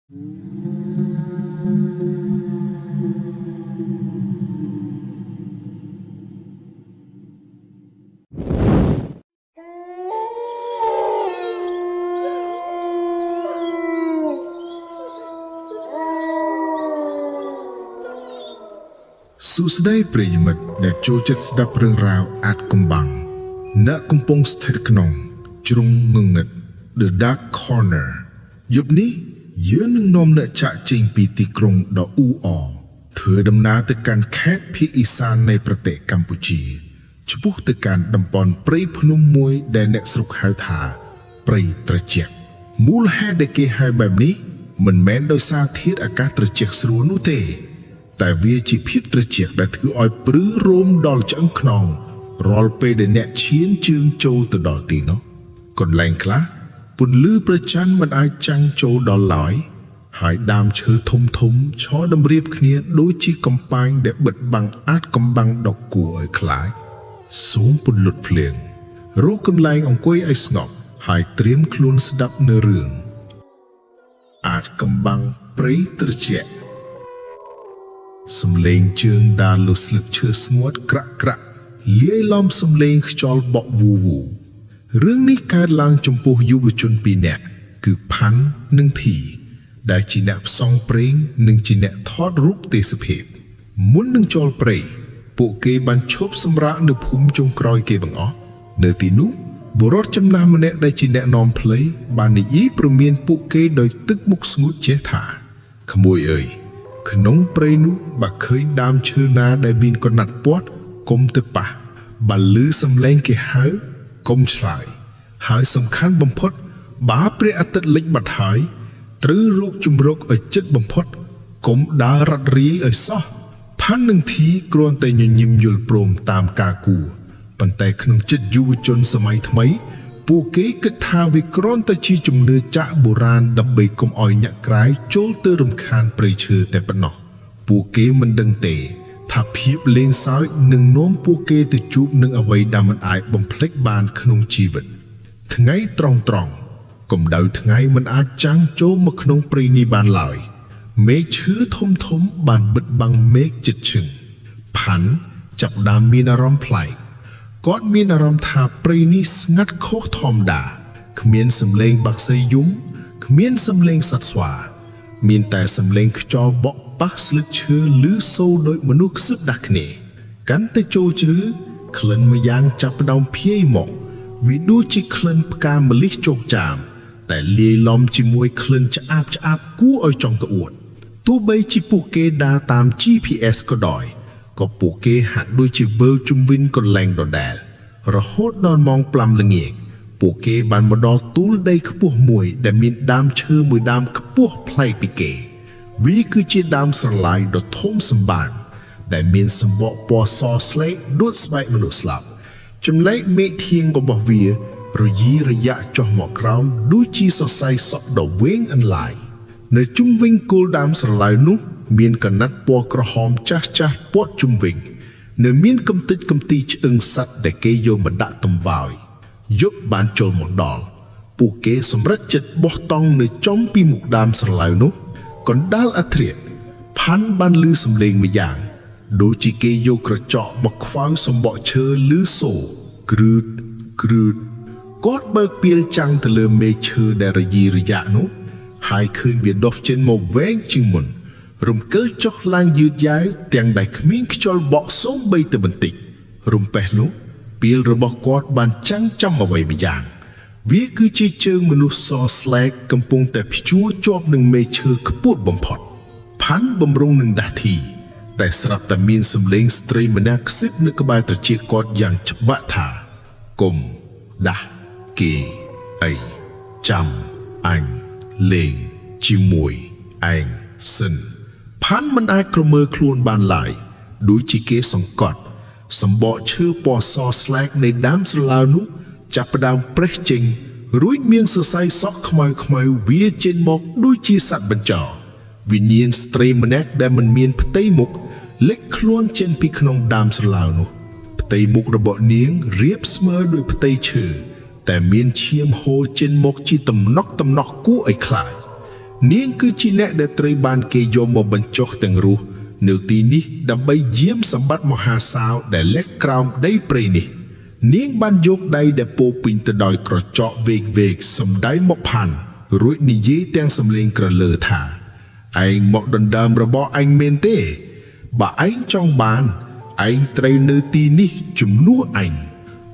សួស្តីប្រិយមិត្តដែលចូលចិត្តស្ដាប់រឿងរ៉ាវអាតកំបាំងអ្នកកំពុងស្ថិតក្នុងជ្រុងងងឹត The Dark Corner យប់នេះយើងនឹងនាំអ្នកចាក់ចេញពីទីក្រុងដ៏អ៊ូអរធ្វើដំណើរទៅកាន់ខេត្តភាគឦសាននៃប្រទេសកម្ពុជាឆ្ពោះទៅកាន់តំបន់ព្រៃភ្នំមួយដែលអ្នកស្រុកហៅថាព្រៃត្រជាក់មូលហេតុដែលគេហៅបែបនេះមិនមែនដោយសារធាតុអាកាសត្រជាក់ស្រួលនោះទេតែវាជាភាពត្រជាក់ដែលធ្វើឲ្យព្រឺរោមដល់ឆ្អឹងខ្នងរាល់ពេលដែលអ្នកឈានជើងចូលទៅដល់ទីនោះកន្លែងខ្លះពន្លឺព្រះច័ន្ទមិនអាចចាំងចូលដល់ឡើយហើយដើមឈើធំធំឈរតម្រៀបគ្នាដូចជាកំប៉ែងដែលបិទបាំងអាចកំបាំងដ៏គួរឲ្យខ្លាចសូមពន្លត់ភ្លើងរកកន្លែងអង្គុយឲ្យស្ងប់ហើយត្រៀមខ្លួនស្ដាប់នៅរឿងអាចកំបាំងព្រៃត្រជាក់សំឡេងជើងដើរលើស្លឹកឈើស្ងួតក្រាក់ក្រាក់លាយឡំសំឡេងខ្យល់បក់វូវូរឿងនេះកើតឡើងចំពោះយុវជនពីរនាក់គឺផាន់និងធីដែលជាអ្នកផ្សងព្រេងនិងជាអ្នកថតរូបទេសភាពមុននឹងចូលព្រៃពួកគេបានឈប់សម្រាកនៅភូមិចុងក្រោយគេបង្អស់នៅទីនោះបុរសចំណាស់ម្នាក់ដែលជាអ្នកនាំផ្លូវបាននិយាយព្រមានពួកគេដោយទឹកមុខស្ងួតចេះថាក្មួយអើយក្នុងព្រៃនោះបើឃើញដើមឈើណាដែលមានកណាត់ពាត់កុំទៅប៉ះបើឮសំឡេងគេហៅកុំឆ្លើយហើយសំខាន់បំផុតបើព្រះអាទិត្យលិចបាត់ហើយត្រូវរកជំរកឲ្យជិតបំផុតកុំដើររត់រាយឲ្យសោះផាន់នឹងធីគ្រាន់តែញញឹមយល់ព្រមតាមការគួរប៉ុន្តែក្នុងចិត្តយុវជនសម័យថ្មីពួកគេគិតថាវាគ្រាន់តែជាជំនឿចាក់បុរាណដើម្បីកុំឲ្យញាក់ក្រែងចូលទៅរំខានព្រៃឈើតែប៉ុណ្ណោះពួកគេមិនដឹងទេថាភាពលេងសើចនឹងនាំពួកគេទៅជួបនឹងអ្វីដែលមិនអាចបំភ្លេចបានក្នុងជីវិតថ្ងៃត្រង់កម្ដៅថ្ងៃមិនអាចចាំងចូលមកក្នុងព្រៃនេះបានឡើយមេឃឈើធំធំបានបិទបាំងមេឃជិតឈឹងផាន់ចាប់ដើមមានអារម្មណ៍ប្លែកគាត់មានអារម្មណ៍ថាព្រៃនេះស្ងាត់ខុសធម្មតាគ្មានសំឡេងបក្សីយំគ្មានសំឡេងសត្វស្វាមានតែសំឡេងខ្យល់បក់ប៉ះស្លឹកឈើឮសូរដោយមនុស្សខ្សឹបដាស់គ្នាកាន់តែចូលជ្រៅក្លិនម្យ៉ាងចាប់ផ្ដើមភាយមកវាដូចជាក្លិនផ្កាម្លិះជោកចាមតែលាយឡំជាមួយក្លិនឆ្អាបគួរឲ្យចង់ក្អួតទោះបីជាពួកគេដើរតាម GPS ក៏ដោយក៏ពួកគេហាក់ដូចជាវិលជុំវិញកន្លែងដដែលរហូតដល់ម៉ោង5ល្ងាចពួកគេបានមកដល់ទូលដីខ្ពស់មួយដែលមានដើមឈើមួយដើមខ្ពស់ប្លែកពីគេវាគឺជាដើមស្រឡៅដ៏ធំសម្បើមដែលមានសម្បកពណ៌សស្លេកដូចស្បែកមនុស្សស្លាប់ចំណែកមេឃធាងរបស់វារយីរយ៉ាក់ចុះមកក្រោមដូចជាសរសៃសក់ដ៏វែងអន្លាយនៅជុំវិញគល់ដើមស្រឡៅនោះមានកណាត់ពណ៌ក្រហមចាស់ព័ទ្ធជុំវិញនៅមានកំទេចកំទីឆ្អឹងសត្វដែលគេយកមកដាក់ទង្វើយយប់បានចូលមកដល់ពួកគេសម្រេចចិត្តបោះតង់នៅចំពីមុខដើមស្រឡៅនោះកណ្ដាលអធ្រាត្រផាន់បានឮសំឡេងម្យ៉ាងដូចជាគេយកក្រចកមកខ្វៅសំបកឈើឮសូរគ្រឺតគាត់បើកពាលចាំងទៅលើមេឃឈើដែលរយីរយ៉ាក់នោះហើយឃើញវាដុះចេញមកវែងជាងមុនរំកិលចុះឡើងយឺតយ៉ាវទាំងដែលគ្មានខ្យល់បក់សូម្បីតែបន្តិចរំពេះនោះពាលរបស់គាត់បានចាំងចំអ្វីម្យ៉ាងវាគឺជាជើងមនុស្សសស្លែកកំពុងតែព្យួរជាប់នឹងមេឃឈើខ្ពស់បំផុតផាន់បំរុងនឹងដាស់ធីតែស្រាប់តែមានសំឡេងស្ត្រីម្នាក់ខ្សឹបនៅក្បែរត្រចៀកគាត់យ៉ាងច្បាស់ថាគុំដាស់គេអីចាំអញលេងជាមួយឯងសិនផាន់មិនអាចក្រមើលខ្លួនបានឡើយដូចជាគេសង្កត់សម្បកឈើពណ៌សស្លែកនៃដើមស្រឡៅនោះចាប់ផ្ដើមប្រេះចេញរួចមានសរសៃសក់ខ្មៅវាចេញមកដូចជាសត្វបញ្ចោវិញ្ញាណស្ត្រីម្នាក់ដែលមិនមានផ្ទៃមុខលេចខ្លួនចេញពីក្នុងដើមស្រឡៅនោះផ្ទៃមុខរបស់នាងរៀបស្មើដោយផ្ទៃឈើតែមានឈាមហូរចេញមកជាតំណក់គួរឲ្យខ្លាច នាងគឺជាអ្នកដែលត្រូវបានគេយកមកបញ្ចុះទាំងរស់នៅទីនេះដើម្បីយាមសម្បត្តិមហាសាលដែលលះក្រោមដីព្រៃនេះនាងបានយកដៃដែលពោពេញទៅដោយក្រចកវែកសម្ដៅមកផាន់រួចនិយាយទាំងសំឡេងក្រលើថាឯងមកដណ្ដើមរបស់ឯងមែនទេបើឯងចង់បានឯងត្រូវនៅទីនេះជំនួសឯង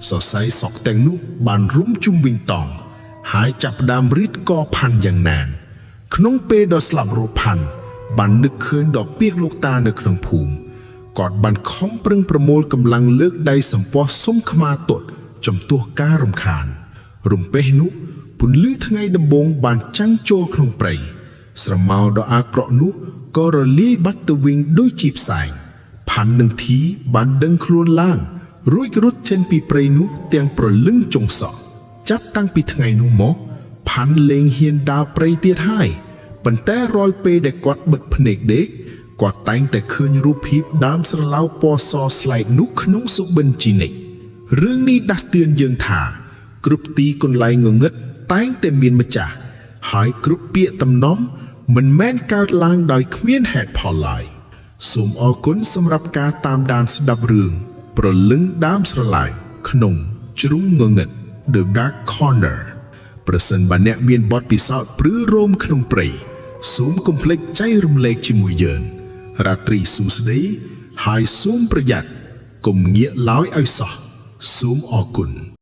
សរសៃសក់ទាំងនោះបានរុំជុំវិញតង់ហើយចាប់ផ្ដើមរីតកផាន់យ៉ាងណានក្នុងពេលដ៏ស្លាប់រស់ផាន់បាននឹកឃើញដល់ពាក្យលោកតានៅក្នុងភូមិគាត់បានខំប្រឹងប្រមូលកម្លាំងលើកដៃសម្ពោះសុំខ្មាទោសចំពោះការរំខានរំពេះនោះពន្លឺថ្ងៃដំបូងបានចាំងចូលក្នុងព្រៃស្រមោលដ៏អាក្រក់នោះក៏រលាយបាត់ទៅវិញដូចជាផ្សែងផាន់និងធីបានដឹងខ្លួនឡើងរួចរត់ចេញពីព្រៃនោះទាំងប្រលឹងចុងសក់ចាប់តាំងពីថ្ងៃនោះមកផាន់លែងហ៊ានដើរព្រៃទៀតហើយប៉ុន្តែរាល់ពេលដែលគាត់បិទភ្នែកដេកគាត់តែងតែឃើញរូបភាពដើមស្រឡៅពណ៌សស្លែកនោះក្នុងសុបិនជានិច្ចរឿងនេះដាស់តឿនយើងថាគ្រប់ទីកន្លែងងងឹតតែងតែមានម្ចាស់ហើយគ្រប់ពាក្យតំណមមិនមែនកើតឡើងដោយគ្មានហេតុផលឡើយសូមអរគុណសម្រាប់ការតាមដានស្ដាប់រឿងប្រលឹងដើមស្រឡៅក្នុងជ្រុងងងឹត The Dark Corner ប្រសិនបើអ្នកមានបទពិសោធន៍ព្រឺរោមក្នុងព្រៃសូមកុំភ្លេចចែករំលែកជាមួយយើងរាត្រីសួស្ដីហើយសូមប្រយ័ត្នកុំងាកឡើយឲ្យសោះសូមអរគុណ